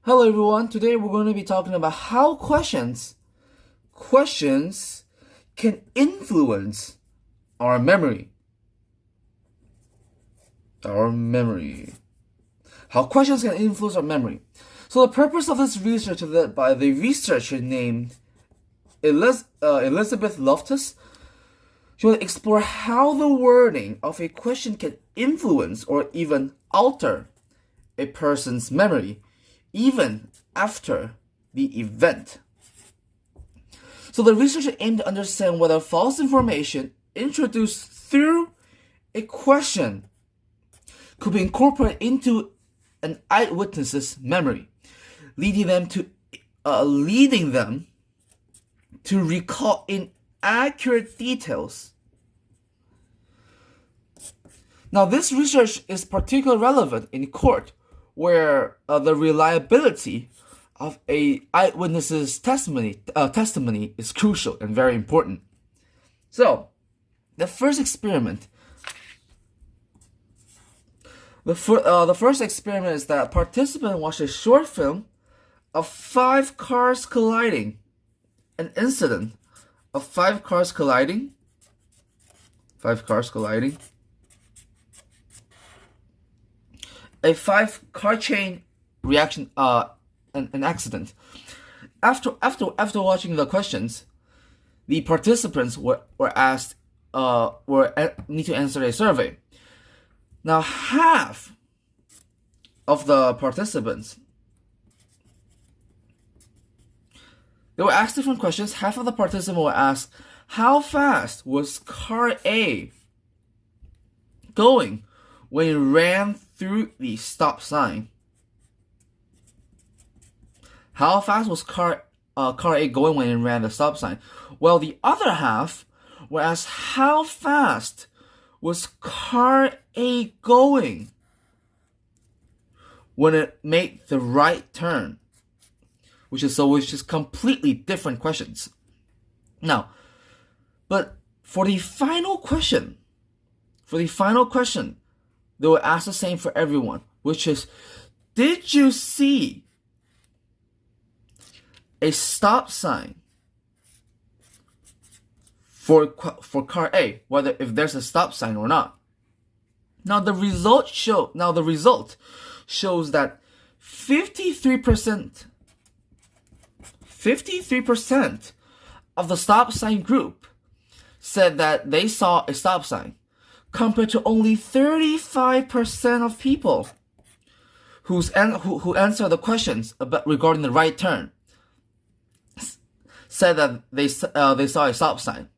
Hello everyone. Today we're going to be talking about how questions can influence our memory. How questions can influence our memory. So the purpose of this research is led by the researcher named Elizabeth Loftus. She will explore how the wording of a question can influence or even alter a person's memory even after the event. So the researcher aimed to understand whether false information introduced through a question could be incorporated into an eyewitness's memory, leading them to recall inaccurate details. Now, this research is particularly relevant in court, where the reliability of a eyewitness's testimony is crucial and very important. So, the first experiment is that participants watched a short film of 5 cars colliding. An incident of 5 cars colliding. 5 cars colliding. A 5-car chain reaction, an accident. After watching the questions, the participants were asked need to answer a survey. Now, half of the participants, they were asked different questions. Half of the participants were asked, how fast was car A going when it ran through the stop sign? How fast was car A going when it ran the stop sign? Well, the other half were asked, how fast was car A going when it made the right turn? Which is completely different questions. Now, but for the final question, they will ask the same for everyone, which is, did you see a stop sign for car A, whether if there's a stop sign or not? Now the result shows that 53% of the stop sign group said that they saw a stop sign, compared to only 35% of people who answered the questions regarding the right turn said that they saw a stop sign.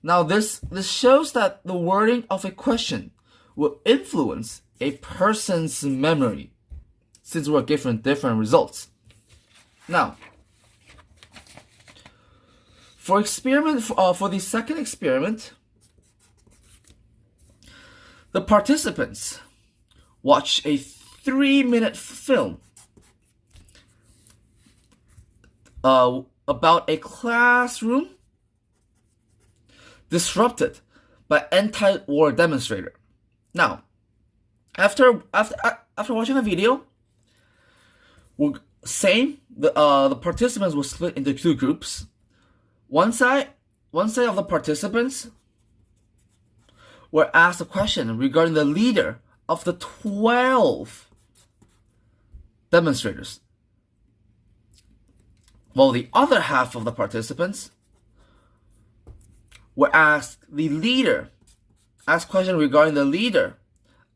Now this shows that the wording of a question will influence a person's memory, since we're given different results. Now, for the second experiment, the participants watch a 3-minute film about a classroom disrupted by anti-war demonstrator. Now, after watching the video, the participants were split into 2 groups. One side of the participants were asked a question regarding the leader of the 12 demonstrators, while the other half of the participants were asked question regarding the leader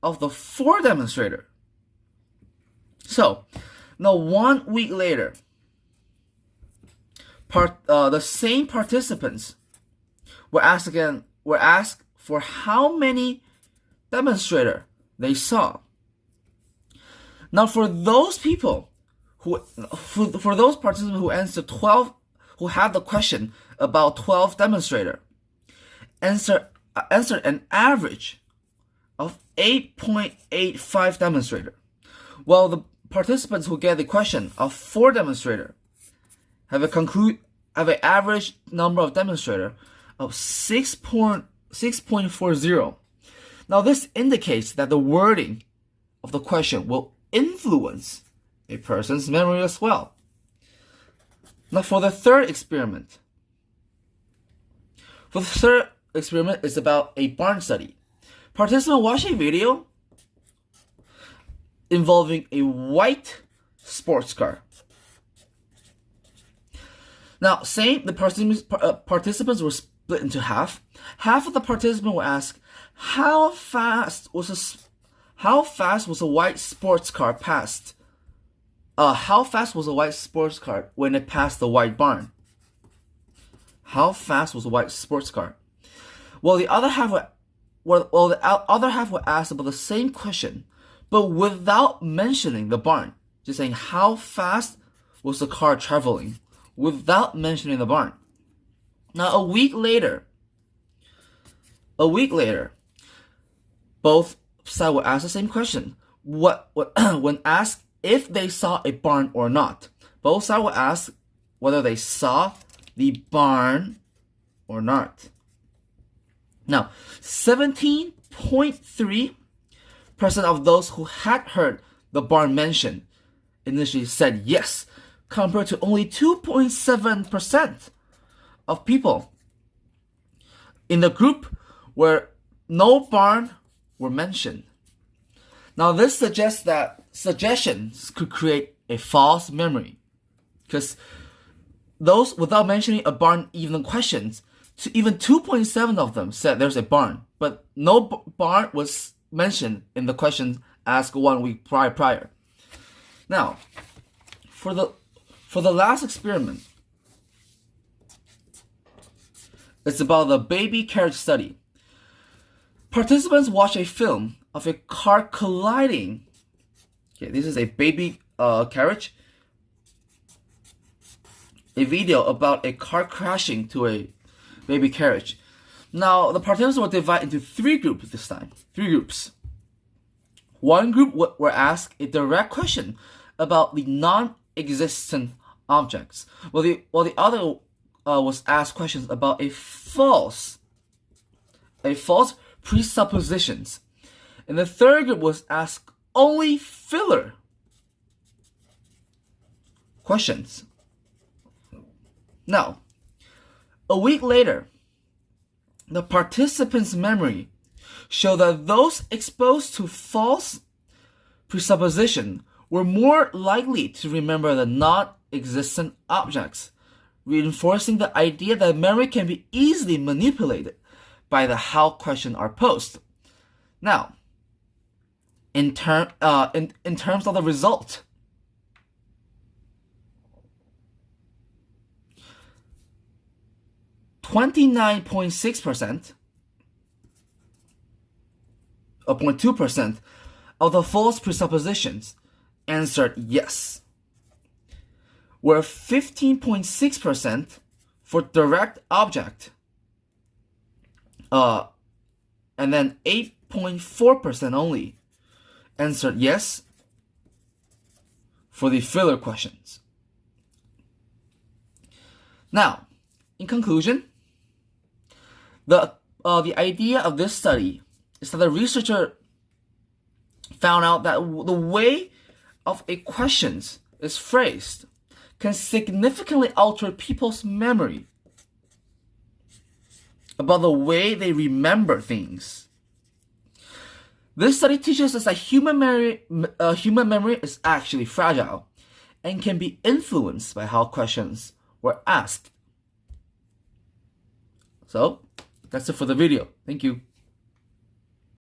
of the 4 demonstrators. So, now 1 week later, the same participants were asked for how many demonstrators they saw. Now, for those participants who answered 12, who had the question about 12 demonstrators, answered an average of 8.85 demonstrators, while the participants who get the question of 4 demonstrators have an average number of demonstrators of 6.40. Now, this indicates that the wording of the question will influence a person's memory as well. Now for the third experiment. For the third experiment, it's about a barn study. Participants watch a video involving a white sports car. Now, the participants were split into half. Half of the participants were asked, how fast was a white sports car passed? How fast was a white sports car when it passed the white barn? How fast was a white sports car? Well, the other half were asked about the same question, but without mentioning the barn. Just saying, how fast was the car traveling? Without mentioning the barn. Now, a week later, both sides were asked the same question. When asked if they saw a barn or not, both sides were asked whether they saw the barn or not. Now, 17.3% of those who had heard the barn mentioned initially said yes, compared to only 2.7% of people in the group where no barn were mentioned. Now, this suggests that suggestions could create a false memory, because those without mentioning a barn even questions, even 2.7 of them said there's a barn, but no barn was mentioned in the questions asked 1 week prior. Now, for the last experiment, it's about the baby carriage study. Participants watch a film of a car colliding. Okay, this is a baby carriage. A video about a car crashing to a baby carriage. Now, the participants were divided into 3 groups this time. 3 groups. One group were asked a direct question about the non-existent objects, while the other was asked questions about a false presuppositions. And the third group was asked only filler questions. Now, a week later, the participants' memory showed that those exposed to false presupposition were more likely to remember the non-existent objects, reinforcing the idea that memory can be easily manipulated by the how questions are posed. Now, in terms of the result, 29.6% or 0.2% of the false presuppositions answered yes, where 15.6% for direct object, and then 8.4% only answered yes for the filler questions. Now, in conclusion, the idea of this study is that the researcher found out that the way of a question is phrased can significantly alter people's memory about the way they remember things. This study teaches us that human memory is actually fragile and can be influenced by how questions were asked. So, that's it for the video. Thank you.